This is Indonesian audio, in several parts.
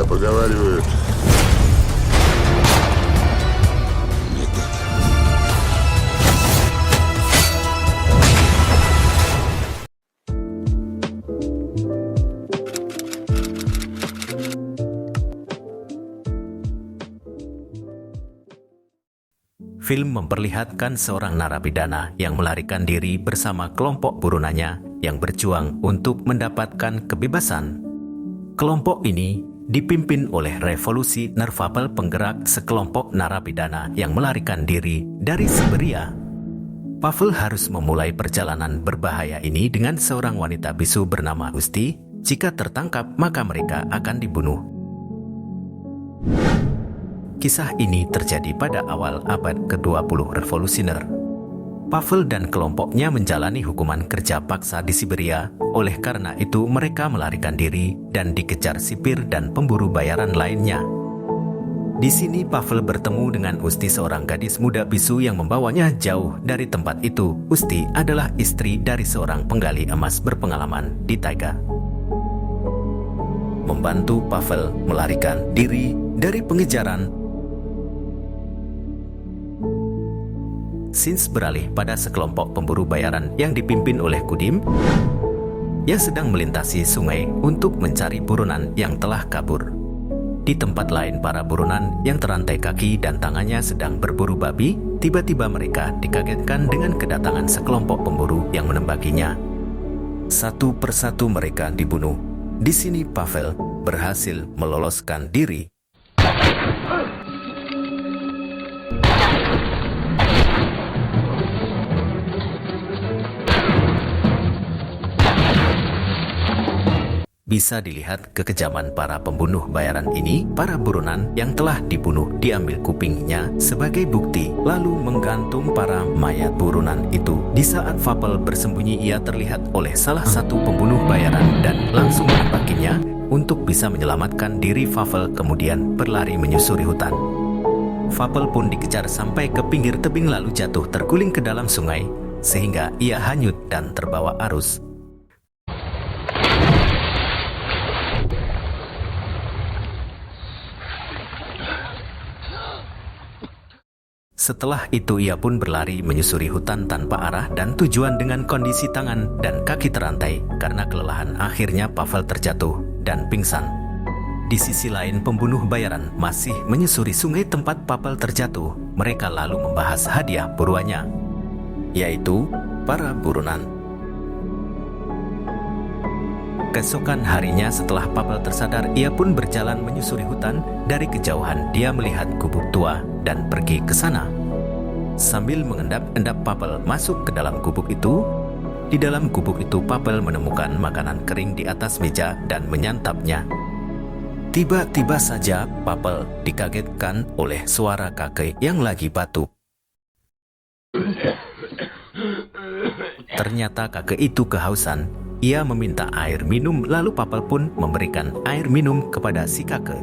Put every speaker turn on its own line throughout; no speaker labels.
это поговаривают. Не так.
Film memperlihatkan seorang narapidana yang melarikan diri bersama kelompok burunannya yang berjuang untuk mendapatkan kebebasan. Kelompok ini dipimpin oleh Revolusi Nervapel, penggerak sekelompok narapidana yang melarikan diri dari Siberia. Pavel harus memulai perjalanan berbahaya ini dengan seorang wanita bisu bernama Usti. Jika tertangkap, maka mereka akan dibunuh. Kisah ini terjadi pada awal abad ke-20 revolusioner. Pavel dan kelompoknya menjalani hukuman kerja paksa di Siberia. Oleh karena itu mereka melarikan diri dan dikejar sipir dan pemburu bayaran lainnya. Di sini Pavel bertemu dengan Usti, seorang gadis muda bisu yang membawanya jauh dari tempat itu. Usti adalah istri dari seorang penggali emas berpengalaman di taiga. Membantu Pavel melarikan diri dari pengejaran. Sins beralih pada sekelompok pemburu bayaran yang dipimpin oleh Kudim yang sedang melintasi sungai untuk mencari buronan yang telah kabur. Di tempat lain, para buronan yang terantai kaki dan tangannya sedang berburu babi. Tiba-tiba mereka dikagetkan dengan kedatangan sekelompok pemburu yang menembakinya. Satu persatu mereka dibunuh. Di sini Pavel berhasil meloloskan diri. Bisa dilihat kekejaman para pembunuh bayaran ini. Para buronan yang telah dibunuh diambil kupingnya sebagai bukti, lalu menggantung para mayat buronan itu. Di saat Pavel bersembunyi, ia terlihat oleh salah satu pembunuh bayaran dan langsung menembakinya. Untuk bisa menyelamatkan diri, Pavel kemudian berlari menyusuri hutan. Pavel pun dikejar sampai ke pinggir tebing lalu jatuh terguling ke dalam sungai, sehingga ia hanyut dan terbawa arus. Setelah itu ia pun berlari menyusuri hutan tanpa arah dan tujuan dengan kondisi tangan dan kaki terantai. Karena kelelahan, akhirnya Pavel terjatuh dan pingsan. Di sisi lain, pembunuh bayaran masih menyusuri sungai tempat Pavel terjatuh. Mereka lalu membahas hadiah buruannya, yaitu para buronan. Keesokan harinya setelah Pavel tersadar, ia pun berjalan menyusuri hutan. Dari kejauhan dia melihat gubuk tua dan pergi ke sana. Sambil mengendap-endap, Pavel masuk ke dalam gubuk itu. Di dalam gubuk itu Pavel menemukan makanan kering di atas meja dan menyantapnya. Tiba-tiba saja Pavel dikagetkan oleh suara kakek yang lagi batuk. Ternyata kakek itu kehausan. Ia meminta air minum, lalu Pavel pun memberikan air minum kepada si kakek.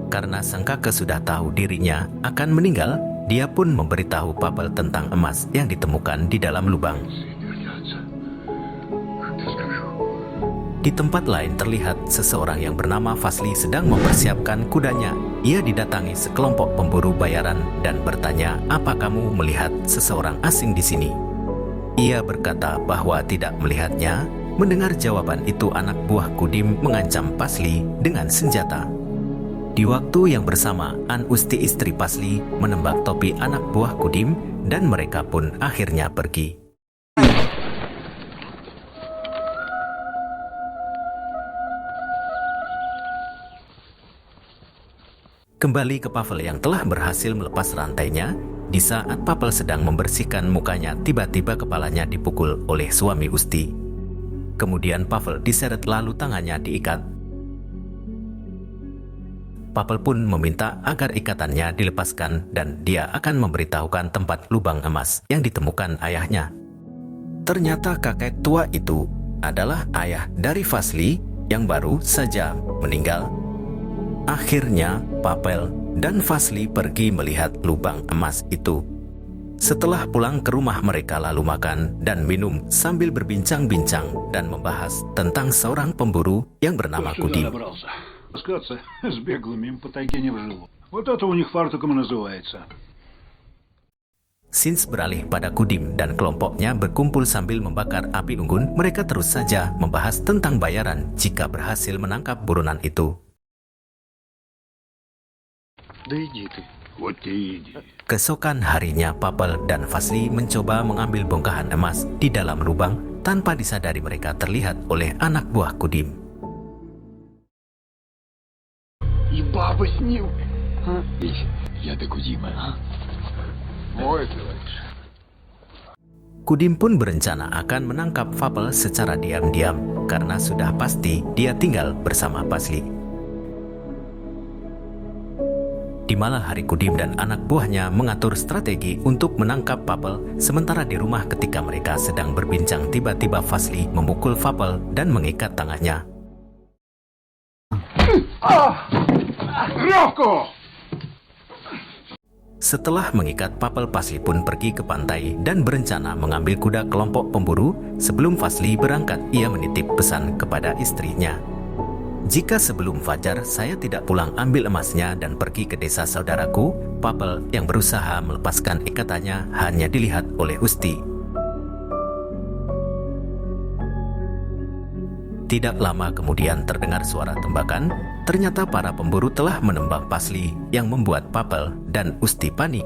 Karena sang kakek sudah tahu dirinya akan meninggal, dia pun memberitahu Pavel tentang emas yang ditemukan di dalam lubang. Di tempat lain terlihat seseorang yang bernama Vasily sedang mempersiapkan kudanya. Ia didatangi sekelompok pemburu bayaran dan bertanya, "Apa kamu melihat seseorang asing di sini?" Ia berkata bahwa tidak melihatnya. Mendengar jawaban itu, anak buah Kudim mengancam Vasily dengan senjata. Di waktu yang bersamaan, Usti, istri Vasily, menembak topi anak buah Kudim dan mereka pun akhirnya pergi. Kembali ke Pavel yang telah berhasil melepas rantainya. Di saat Pavel sedang membersihkan mukanya, tiba-tiba kepalanya dipukul oleh suami Usti. Kemudian Pavel diseret lalu tangannya diikat. Pavel pun meminta agar ikatannya dilepaskan dan dia akan memberitahukan tempat lubang emas yang ditemukan ayahnya. Ternyata kakek tua itu adalah ayah dari Vasily yang baru saja meninggal. Akhirnya Pavel dan Vasily pergi melihat lubang emas itu. Setelah pulang ke rumah, mereka lalu makan dan minum sambil berbincang-bincang dan membahas tentang seorang pemburu yang bernama Kudim.
Таскаться с беглыми им по тайге не в живу. Вот это у них фартуком и называется.
Since beralih pada Kudim dan kelompoknya berkumpul sambil membakar api unggun, mereka terus saja membahas tentang bayaran jika berhasil menangkap buronan itu.
Да иди ты. Вот и иди.
Keesokan harinya, Papel dan Vasily mencoba mengambil bongkahan emas di dalam lubang tanpa disadari mereka terlihat oleh anak buah Kudim.
И баба с ним. Я до Кудима. Мой товарищ.
Kudim pun berencana akan menangkap Papel secara diam-diam karena sudah pasti dia tinggal bersama Vasily. Di malam hari, Kudim dan anak buahnya mengatur strategi untuk menangkap Papel. Sementara di rumah ketika mereka sedang berbincang, tiba-tiba Vasily memukul Papel dan mengikat tangannya. Setelah mengikat Papel, Vasily pun pergi ke pantai dan berencana mengambil kuda kelompok pemburu. Sebelum Vasily berangkat, ia menitip pesan kepada istrinya. Jika sebelum fajar saya tidak pulang ambil emasnya dan pergi ke desa saudaraku, Papel yang berusaha melepaskan ikatannya hanya dilihat oleh Usti. Tidak lama kemudian terdengar suara tembakan. Ternyata para pemburu telah menembak Vasily yang membuat Papel dan Usti panik.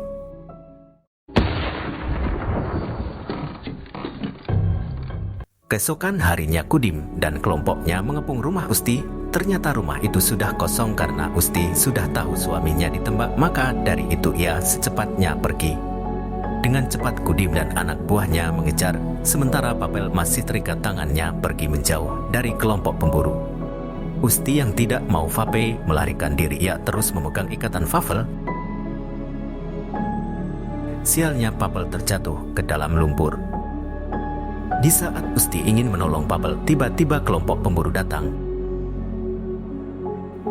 Keesokan harinya, Kudim dan kelompoknya mengepung rumah Usti. Ternyata rumah itu sudah kosong karena Usti sudah tahu suaminya ditembak, maka dari itu ia secepatnya pergi. Dengan cepat Kudim dan anak buahnya mengejar, sementara Papel masih terikat tangannya pergi menjauh dari kelompok pemburu. Usti yang tidak mau Vape melarikan diri, ia terus memegang ikatan Pavel. Sialnya, Papel terjatuh ke dalam lumpur. Di saat Usti ingin menolong Papel, tiba-tiba kelompok pemburu datang.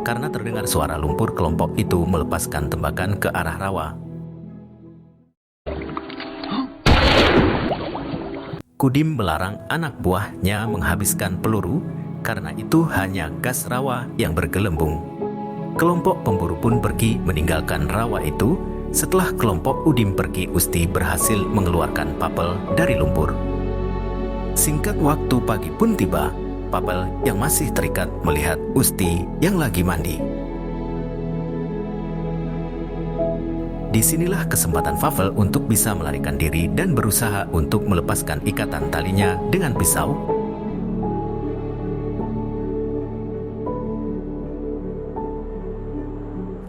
Karena terdengar suara lumpur, kelompok itu melepaskan tembakan ke arah rawa. Kudim melarang anak buahnya menghabiskan peluru, karena itu hanya gas rawa yang bergelembung. Kelompok pemburu pun pergi meninggalkan rawa itu. Setelah kelompok Udim pergi, Usti berhasil mengeluarkan Papel dari lumpur. Singkat waktu, pagi pun tiba. Papel yang masih terikat melihat Usti yang lagi mandi. Disinilah kesempatan Pavel untuk bisa melarikan diri dan berusaha untuk melepaskan ikatan talinya dengan pisau.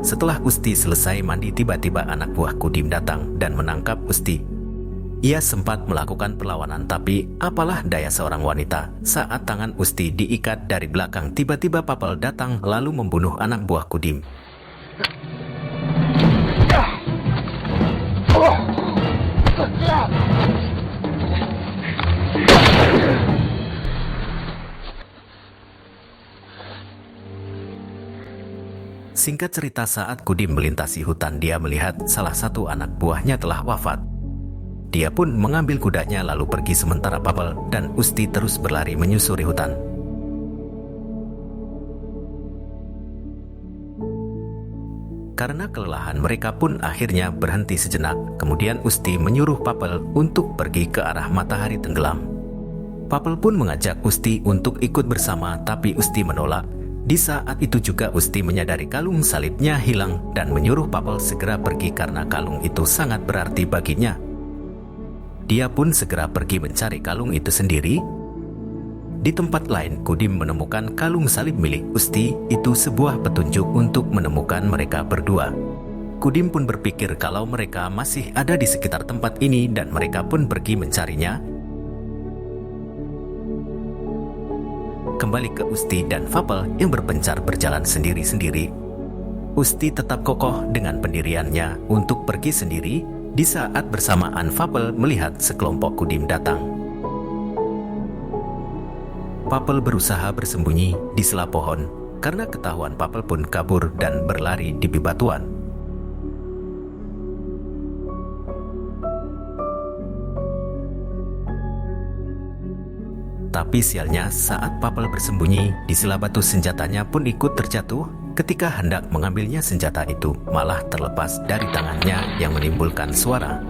Setelah Usti selesai mandi, tiba-tiba anak buah Kudim datang dan menangkap Usti. Ia sempat melakukan perlawanan, tapi apalah daya seorang wanita. Saat tangan Usti diikat dari belakang, tiba-tiba Papel datang lalu membunuh anak buah Kudim. Singkat cerita, saat Kudim melintasi hutan, dia melihat salah satu anak buahnya telah wafat. Dia pun mengambil kudanya lalu pergi, sementara Papel dan Usti terus berlari menyusuri hutan. Karena kelelahan, mereka pun akhirnya berhenti sejenak. Kemudian Usti menyuruh Papel untuk pergi ke arah matahari tenggelam. Papel pun mengajak Usti untuk ikut bersama, tapi Usti menolak. Di saat itu juga Usti menyadari kalung salibnya hilang dan menyuruh Papel segera pergi karena kalung itu sangat berarti baginya. Dia pun segera pergi mencari kalung itu sendiri. Di tempat lain, Kudim menemukan kalung salib milik Usti. Itu sebuah petunjuk untuk menemukan mereka berdua. Kudim pun berpikir kalau mereka masih ada di sekitar tempat ini dan mereka pun pergi mencarinya. Kembali ke Usti dan Papel yang berpencar berjalan sendiri-sendiri. Usti tetap kokoh dengan pendiriannya untuk pergi sendiri. Di saat bersamaan, Papel melihat sekelompok Kudim datang. Papel berusaha bersembunyi di sela pohon. Karena ketahuan, Papel pun kabur dan berlari di bebatuan. Tapi sialnya saat Papel bersembunyi di sela batu, senjatanya pun ikut terjatuh. Ketika hendak mengambilnya, senjata itu malah terlepas dari tangannya yang menimbulkan suara.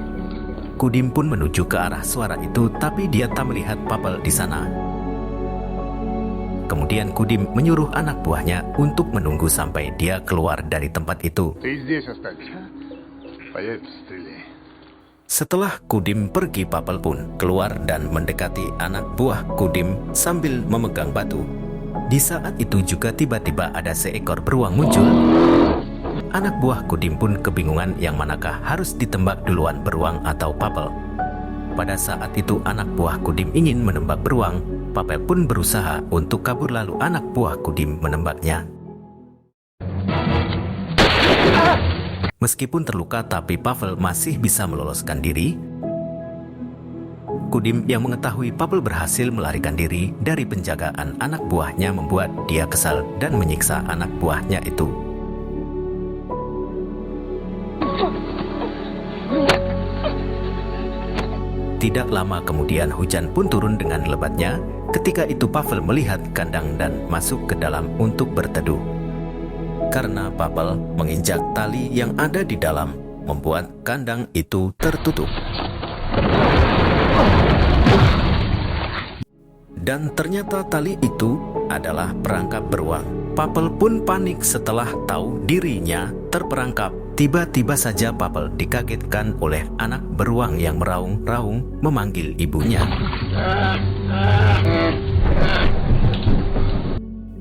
Kudim pun menuju ke arah suara itu, tapi dia tak melihat Papel di sana. Kemudian Kudim menyuruh anak buahnya untuk menunggu sampai dia keluar dari tempat itu.
Ты здесь останься. Поедем, стреляй.
Setelah Kudim pergi, Papel pun keluar dan mendekati anak buah Kudim sambil memegang batu. Di saat itu juga tiba-tiba ada seekor beruang muncul. Anak buah Kudim pun kebingungan yang manakah harus ditembak duluan, beruang atau Papel. Pada saat itu anak buah Kudim ingin menembak beruang. Papel pun berusaha untuk kabur, lalu anak buah Kudim menembaknya. Meskipun terluka, tapi Pavel masih bisa meloloskan diri. Kudim yang mengetahui Papel berhasil melarikan diri dari penjagaan anak buahnya membuat dia kesal dan menyiksa anak buahnya itu. Tidak lama kemudian hujan pun turun dengan lebatnya. Ketika itu Pavel melihat kandang dan masuk ke dalam untuk berteduh. Karena Papel menginjak tali yang ada di dalam, membuat kandang itu tertutup. Dan ternyata tali itu adalah perangkap beruang. Papel pun panik setelah tahu dirinya terperangkap. Tiba-tiba saja Papel dikagetkan oleh anak beruang yang meraung-raung memanggil ibunya.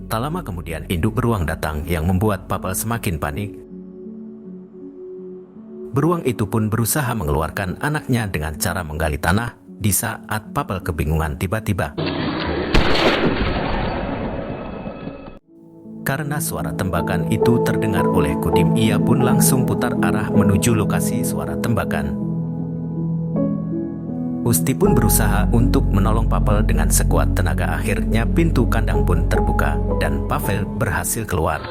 Tak lama kemudian induk beruang datang yang membuat Papel semakin panik. Beruang itu pun berusaha mengeluarkan anaknya dengan cara menggali tanah. Di saat Papel kebingungan, tiba-tiba karena suara tembakan itu terdengar oleh Kudim, ia pun langsung putar arah menuju lokasi suara tembakan. Usti pun berusaha untuk menolong Papel dengan sekuat tenaga. Akhirnya pintu kandang pun terbuka dan Pavel berhasil keluar.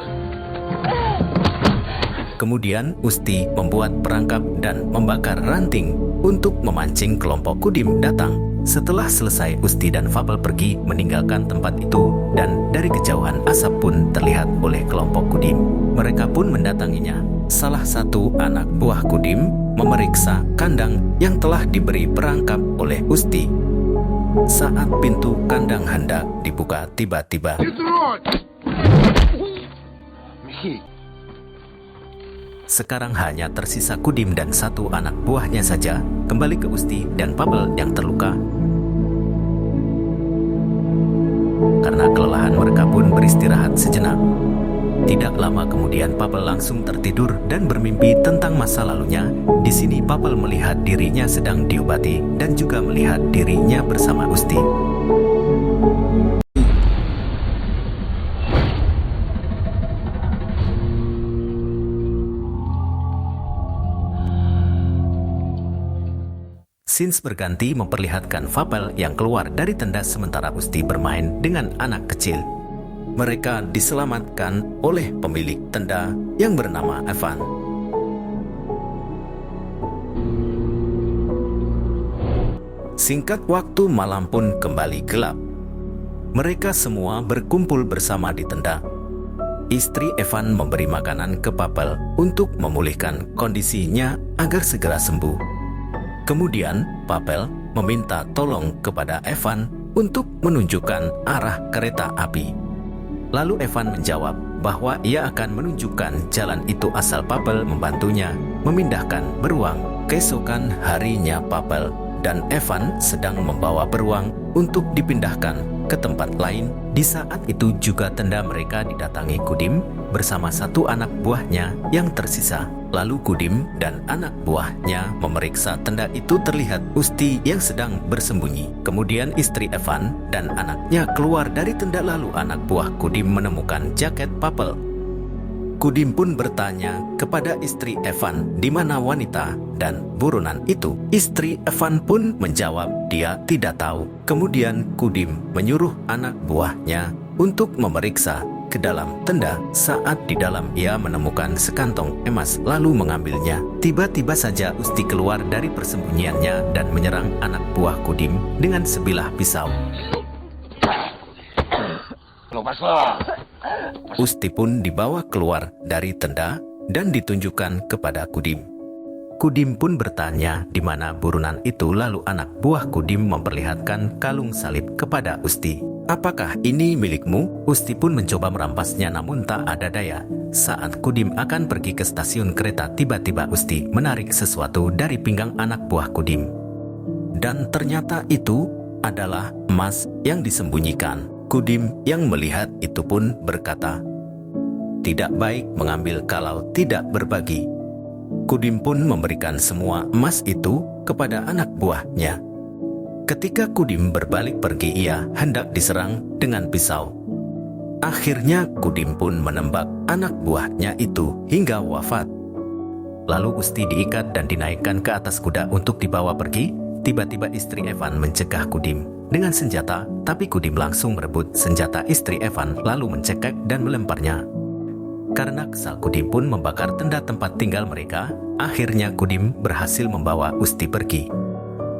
Kemudian Usti membuat perangkap dan membakar ranting untuk memancing kelompok Kudim datang. Setelah selesai, Usti dan Pavel pergi meninggalkan tempat itu dan dari kejauhan asap pun terlihat oleh kelompok Kudim. Mereka pun mendatanginya. Salah satu anak buah Kudim memeriksa kandang yang telah diberi perangkap oleh Usti. Saat pintu kandang hendak dibuka, tiba-tiba sekarang hanya tersisa Kudim dan satu anak buahnya saja. Kembali ke Usti dan Pavel yang terluka. Karena kelelahan, mereka pun beristirahat sejenak. Tidak lama kemudian Pavel langsung tertidur dan bermimpi tentang masa lalunya. Di sini Pavel melihat dirinya sedang diobati dan juga melihat dirinya bersama Usti. Scenes berganti memperlihatkan Pavel yang keluar dari tenda sementara Usti bermain dengan anak kecil. Mereka diselamatkan oleh pemilik tenda yang bernama Evan. Singkat waktu, malam pun kembali gelap. Mereka semua berkumpul bersama di tenda. Istri Evan memberi makanan ke Pavel untuk memulihkan kondisinya agar segera sembuh. Kemudian Pavel meminta tolong kepada Evan untuk menunjukkan arah kereta api. Lalu Evan menjawab bahwa ia akan menunjukkan jalan itu asal Pavel membantunya memindahkan beruang. Keesokan harinya Pavel dan Evan sedang membawa beruang untuk dipindahkan ke tempat lain. Di saat itu juga tenda mereka didatangi Kudim bersama satu anak buahnya yang tersisa. Lalu Kudim dan anak buahnya memeriksa tenda itu. Terlihat Usti yang sedang bersembunyi. Kemudian istri Evan dan anaknya keluar dari tenda. Lalu anak buah Kudim menemukan jaket Pavel. Kudim pun bertanya kepada istri Evan di mana wanita dan buronan itu. Istri Evan pun menjawab dia tidak tahu. Kemudian Kudim menyuruh anak buahnya untuk memeriksa ke dalam tenda. Saat di dalam ia menemukan sekantong emas lalu mengambilnya. Tiba-tiba saja Usti keluar dari persembunyiannya dan menyerang anak buah Kudim dengan sebilah pisau. Usti pun dibawa keluar dari tenda dan ditunjukkan kepada Kudim. Kudim pun bertanya di mana burunan itu, lalu anak buah Kudim memperlihatkan kalung salib kepada Usti. Apakah ini milikmu? Usti pun mencoba merampasnya namun tak ada daya. Saat Kudim akan pergi ke stasiun kereta, tiba-tiba Usti menarik sesuatu dari pinggang anak buah Kudim. Dan ternyata itu adalah emas yang disembunyikan. Kudim yang melihat itu pun berkata, "Tidak baik mengambil kalau tidak berbagi." Kudim pun memberikan semua emas itu kepada anak buahnya. Ketika Kudim berbalik pergi, ia hendak diserang dengan pisau. Akhirnya Kudim pun menembak anak buahnya itu hingga wafat. Lalu Usti diikat dan dinaikkan ke atas kuda untuk dibawa pergi. Tiba-tiba istri Evan mencegah Kudim dengan senjata, tapi Kudim langsung merebut senjata istri Evan lalu mencekik dan melemparnya. Karena kesal, Kudim pun membakar tenda tempat tinggal mereka. Akhirnya Kudim berhasil membawa Usti pergi.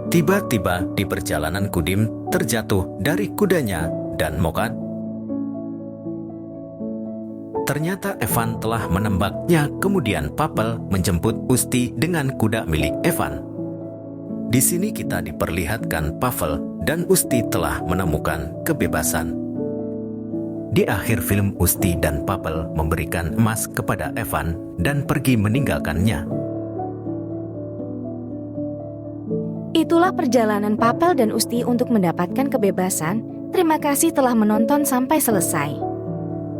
Tiba-tiba di perjalanan Kudim terjatuh dari kudanya dan mokat. Ternyata Evan telah menembaknya. Kemudian Papel menjemput Usti dengan kuda milik Evan. Di sini kita diperlihatkan Pavel dan Usti telah menemukan kebebasan. Di akhir film, Usti dan Pavel memberikan emas kepada Evan dan pergi meninggalkannya.
Itulah perjalanan Pavel dan Usti untuk mendapatkan kebebasan. Terima kasih telah menonton sampai selesai.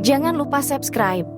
Jangan lupa subscribe.